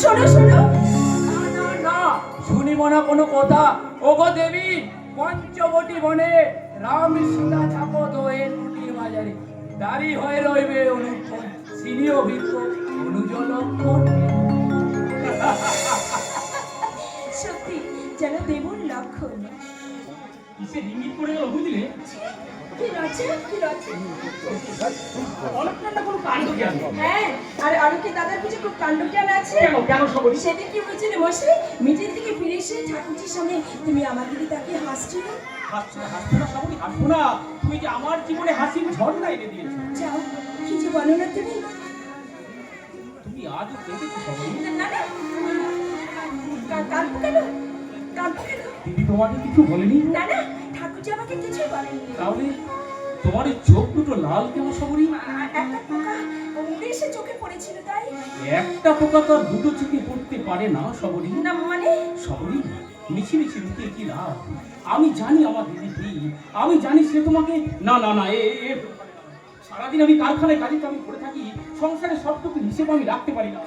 শোনো শোনো, না না, শুনিব না কোনো কথা। ওগো দেবী, পঞ্চবটি বনে রাম সীতা থাকো দোয়ের কুটির বাজারে, দাঁড়ি হয়ে রইবে অনুক্ষণ, সিনি অভিজ্ঞ অনুজ লক্ষণ। সত্যি যেন দেবর লক্ষণ। কিসে ইঙ্গিত করে গেল বুঝলে? কি রয়েছে কি রয়েছে? অলক্ষণটা কোনো কাণ্ড জ্ঞান। হ্যাঁ, আর আরকে দাদার পিছে খুব কাণ্ড জ্ঞান আছে। কেন কেন সবরি? সেদিন কি হয়েছিল মশাই, মিটিং থেকে ফিরে এসে ঠাকুরজির সামনে তুমি আমার দিকে তাকিয়ে হাসছিলে। হাসছো না, হাসছো না সবরি, হাসছো না। তুমি যে আমার জীবনে হাসির ঝড়টা এনে দিয়েছো। যাও, কি যে বলো না তুমি। তুমি আজও কেঁদেছো সবরি? না না, কাঁদবো কেন, কাঁদবো কেন? দিদি তোমাকে কিছু বলেনি? না না, ঠাকুরজি আমাকে কিছুই বলেনি। তাহলে তোমার এই চোখ দুটো লাল কেন সবরি? একটা পোকা উড়ে এসে চোখে পড়েছিল তাই। একটা পোকা তো আর দুটো চোখে পড়তে পারে না সবরি। না মানে? সবরি, মিছি মিছি লুকিয়ে কি লাভ? আমি জানি আমার দিদি কি, আমি জানি সে তোমাকে না না না সারাদিন আমি কারখানায় কাজে আমি করে থাকি, সংসারে সবটুকু হিসেব আমি রাখতে পারি না।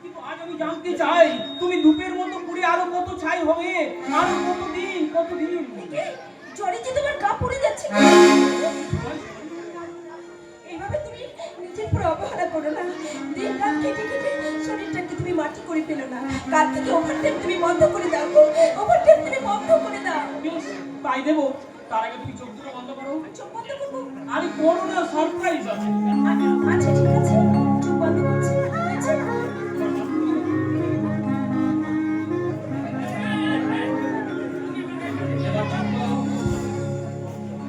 কিন্তু আজ আমি জানতে চাই তুমি ধূপের মতো পুড়ে আরো কত ছাই হবে, আরো কতদিন কতদিন। জ্বরে যে তোমার গা পুড়ে যাচ্ছে। এইভাবে তুমি নিজের পুরো অবহেলা করো না। দিন রাত কেটে কেটে শরীরটাকে তুমি মাটি করে ফেলো না। কাল থেকে ওভারটাইম তুমি বন্ধ করে দাও, ওভারটাইম তুমি বন্ধ করে দাও। বেশ, তাই দেবো। তার আগে তুমি চোখ দুটো বন্ধ করো। চোখ বন্ধ করবো? আরে করো না, সারপ্রাইজ আছে। আচ্ছা ঠিক আছে, চোখ বন্ধ করছি। হয়েছে?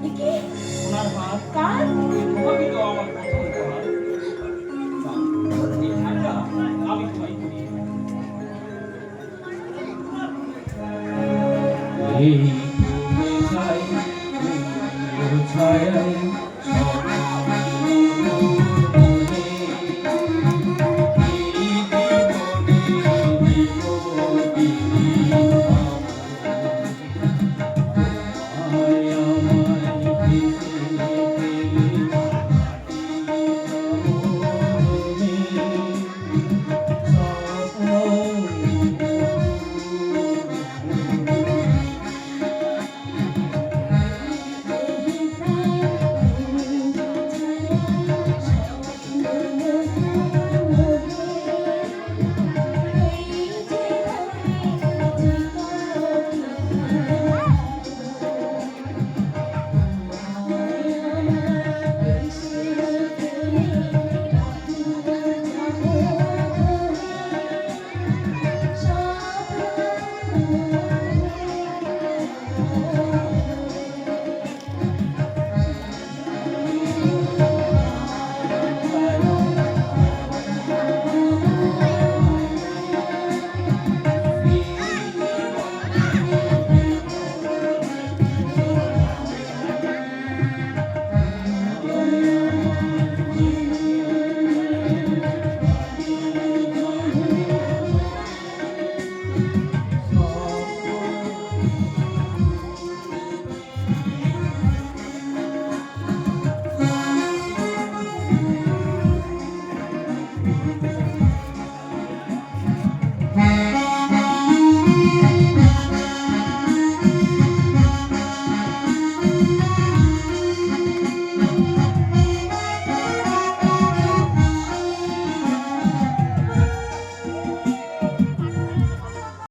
একে ওনার হাত কার? তোমাকে তো আমার প্রথম উপহার। এই হাতটা আমি তোমায় করি। এই